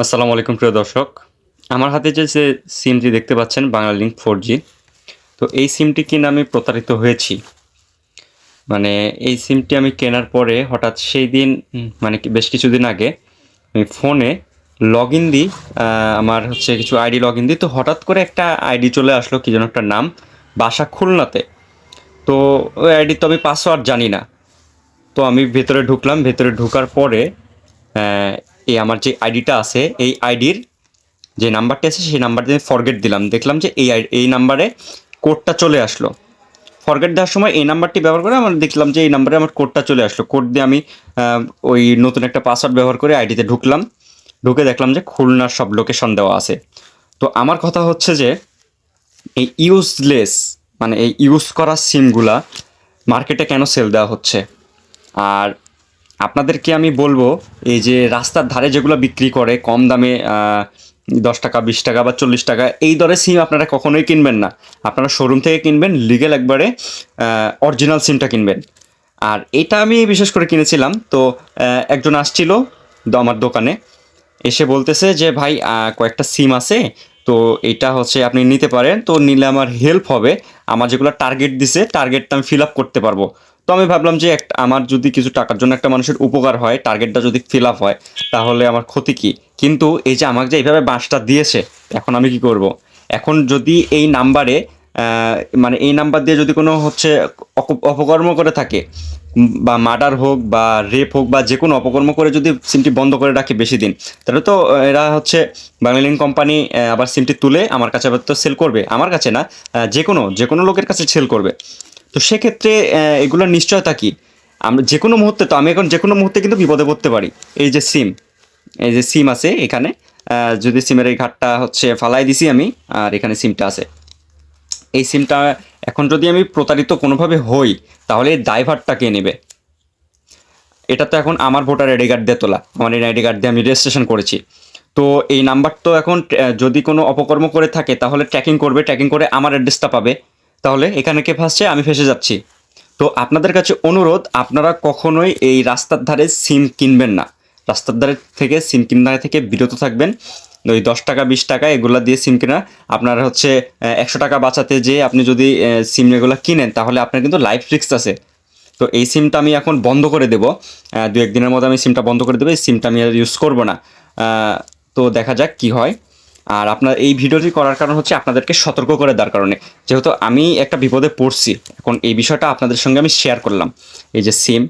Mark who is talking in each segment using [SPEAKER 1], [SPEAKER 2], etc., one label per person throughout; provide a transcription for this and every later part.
[SPEAKER 1] আসসালামু আলাইকুম প্রিয় দর্শক। আমার হাতে যে সিমটি দেখতে পাচ্ছেন বাংলালিংক 4G। তো এই সিমটি কিনে আমি প্রতারিত হয়েছি। মানে এই সিমটি আমি কেনার পরে হঠাৎ সেই দিন মানে বেশ কিছুদিন আগে আমি ফোনে লগইন দিই, আমার হচ্ছে কিছু আইডি লগইন দিই, তো হঠাৎ করে একটা আইডি চলে আসলো, কি যেন একটা নাম, বাসা খুলনাতে। তো ওই আইডির তো আমি পাসওয়ার্ড জানি না। তো আমি ভেতরে ঢুকলাম, ভেতরে ঢোকার পরে এই আমার যে আইডিটা আছে এই আইডির যে নাম্বারটি আছে সেই নাম্বারটি আমি ফরগেট দিলাম, দেখলাম যে এই নাম্বারে কোডটা চলে আসলো। ফরগেট দেওয়ার সময় এই নাম্বারটি ব্যবহার করে আমার দেখলাম যে এই নাম্বারে আমার কোডটা চলে আসলো। কোড দিয়ে আমি ওই নতুন একটা পাসওয়ার্ড ব্যবহার করে আইডিতে ঢুকলাম, ঢুকে দেখলাম যে খুলনার সব লোকেশন দেওয়া আছে। তো আমার কথা হচ্ছে যে এই ইউজলেস, মানে এই ইউজ করা সিমগুলা মার্কেটে কেন সেল দেওয়া হচ্ছে? আর আপনাদেরকে আমি বলবো, এই যে রাস্তার ধারে যেগুলো বিক্রি করে কম দামে 10 টাকা 20 টাকা বা 40 টাকা, এই দরে সিম আপনারা কখনোই কিনবেন না। আপনারা শোরুম থেকে কিনবেন, লিগেল একবারে অরিজিনাল সিমটা কিনবেন। আর এটা আমি বিশেষ করে কিনেছিলাম। তো একজন আসছিল আমার দোকানে, এসে বলতেছে যে ভাই কয়েকটা সিম আছে, তো এটা হচ্ছে আপনি নিতে পারেন, তো নিলে আমার হেল্প হবে, আমার যেগুলো টার্গেট দিছে টার্গেটটা আমি ফিল আপ করতে পারবো। তো আমি ভাবলাম যে আমার যদি কিছু টাকার জন্য একটা মানুষের উপকার হয়, টার্গেটটা যদি ফিল আপ হয়, তাহলে আমার ক্ষতি কী? কিন্তু এই যে আমাকে যে এইভাবে বাঁশটা দিয়েছে, এখন আমি কি করব? এখন যদি এই নাম্বারে মানে এই নাম্বার দিয়ে যদি কোনো হচ্ছে অপকর্ম করে থাকে, বা মার্ডার হোক বা রেপ হোক বা যে কোনো অপকর্ম করে যদি সিমটি বন্ধ করে রাখে বেশি দিন, তাহলে তো এরা হচ্ছে বাংলালিংক কোম্পানি আবার সিমটি তুলে আমার কাছে আবার তো সেল করবে, আমার কাছে না, যে কোনো লোকের কাছে সেল করবে। তো সেক্ষেত্রে এগুলোর নিশ্চয়তা কি? আমরা যে কোনো মুহূর্তে, তো আমি এখন যে কোনো মুহূর্তে কিন্তু বিপদে পড়তে পারি। এই যে সিম আছে এখানে, যদি সিমের এই ঘাটটা হচ্ছে ফালাই দিছি আমি, আর এখানে সিমটা আছে, এই সিমটা এখন যদি আমি প্রতারিত কোনোভাবে হই, তাহলে এই দায়ভারটা কে নেবে? এটা তো এখন আমার ভোটার আইডি কার্ড দিয়ে তোলা, আমার এই আইডি কার্ড দিয়ে আমি রেজিস্ট্রেশন করেছি। তো এই নাম্বার তো এখন যদি কোনো অপকর্ম করে থাকে তাহলে ট্র্যাকিং করবে, ট্র্যাকিং করে আমার অ্যাড্রেসটা পাবে। তাহলে এখানে কে ফাঁসছে? আমি ফেঁসে যাচ্ছি। তো আপনাদের কাছে অনুরোধ, আপনারা কখনোই এই রাস্তার ধারে সিম কিনবেন না। রাস্তার ধারে থেকে সিম কিনা থেকে বিরত থাকবেন। ওই 10 টাকা 20 টাকা এগুলা দিয়ে সিম কেনা, আপনারা হচ্ছে 100 টাকা বাঁচাতে যেয়ে আপনি যদি সিম এগুলো কিনেন, তাহলে আপনার কিন্তু লাইফ রিস্ক আছে। তো এই সিমটা আমি এখন বন্ধ করে দেবো, 2-1 দিনের মধ্যে আমি সিমটা বন্ধ করে দেবো, এই সিমটা আমি আর ইউজ করবো না। তো দেখা যাক কি হয়। আর আপনার এই ভিডিওটি করার কারণ হচ্ছে আপনাদেরকে সতর্ক করে দেওয়ার কারণে, যেহেতু আমি একটা বিপদে পড়ছি, এখন এই বিষয়টা আপনাদের সঙ্গে আমি শেয়ার করলাম। এই যে সিম,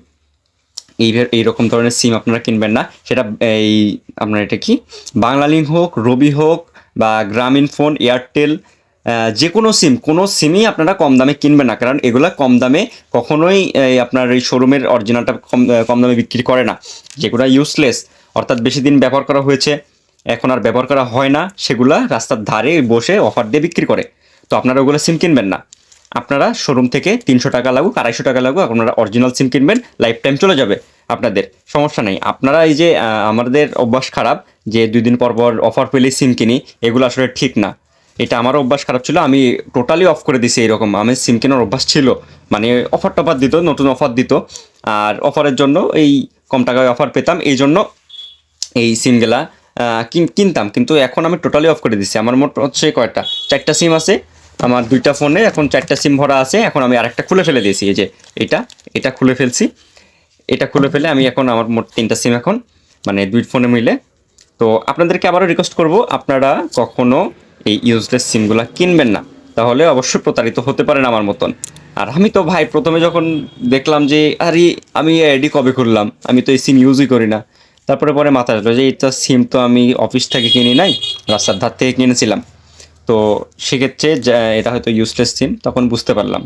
[SPEAKER 1] এইরকম ধরনের সিম আপনারা কিনবেন না। সেটা এই আপনার এটা কি, বাংলালিংক হোক, রবি হোক, বা গ্রামীণ ফোন, এয়ারটেল, যে কোনো সিম, কোনো সিমই আপনারা কম দামে কিনবেন না, কারণ এগুলা কম দামে কখনোই আপনার এই শোরুমের অরিজিনালটা কম দামে বিক্রি করে না। যেগুলো ইউজলেস, অর্থাৎ বেশি দিন ব্যবহার করা হয়েছে, এখন আর ব্যবহার করা হয় না, সেগুলা রাস্তার ধারে বসে অফার দিয়ে বিক্রি করে। তো আপনারা ওগুলো সিম কিনবেন না। আপনারা শোরুম থেকে 300 টাকা লাগুক, 250 টাকা লাগুক, আপনারা অরিজিনাল সিম কিনবেন, লাইফ টাইম চলে যাবে আপনাদের, সমস্যা নেই। আপনারা এই যে আমাদের অভ্যাস খারাপ যে 2 দিন পর পর অফার পেলেই সিম কিনি, এগুলো আসলে ঠিক না। এটা আমারও অভ্যাস খারাপ ছিল, আমি টোটালি অফ করে দিছি। এরকম আমি সিম কেনার অভ্যাস ছিল, মানে অফার টফার দিত, নতুন অফার দিত, আর অফারের জন্য এই কম টাকায় অফার পেতাম, এই জন্য এই সিমগুলা কিনতাম। কিন্তু এখন আমি টোটালি অফ করে দিচ্ছি। আমার মোট হচ্ছে কয়টা, 4টা সিম আছে আমার, 2টা ফোনে এখন 4টা সিম ভরা আছে। এখন আমি আরেকটা খুলে ফেলে দিয়েছি, এই যে এটা খুলে ফেলছি। এটা খুলে ফেলে আমি এখন আমার মোট 3টা সিম এখন, মানে 2 ফোনে মিলে। তো আপনাদেরকে আবারও রিকোয়েস্ট করব, আপনারা কখনো এই ইউজলেস সিমগুলো কিনবেন না, তাহলে অবশ্যই প্রতারিত হতে পারেন আমার মতন। আর আমি তো ভাই প্রথমে যখন দেখলাম যে আরে আমি আইডি কবে খুললাম, আমি তো এই সিম ইউজই করি না, তারপরে পরে মাথায় আসলো যে এটা সিম তো আমি অফিস থেকে কিনি নাই, রাস্তার ধার থেকে কিনেছিলাম। তো সেক্ষেত্রে এটা হয়তো ইউজলেস সিম, তখন বুঝতে পারলাম।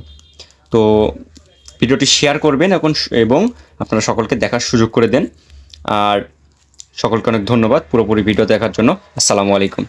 [SPEAKER 1] তো ভিডিওটি শেয়ার করবেন এবং আপনারা সকলকে দেখার সুযোগ করে দেন। আর সকলকে অনেক ধন্যবাদ পুরোপুরি ভিডিও দেখার জন্য। আসসালামু আলাইকুম।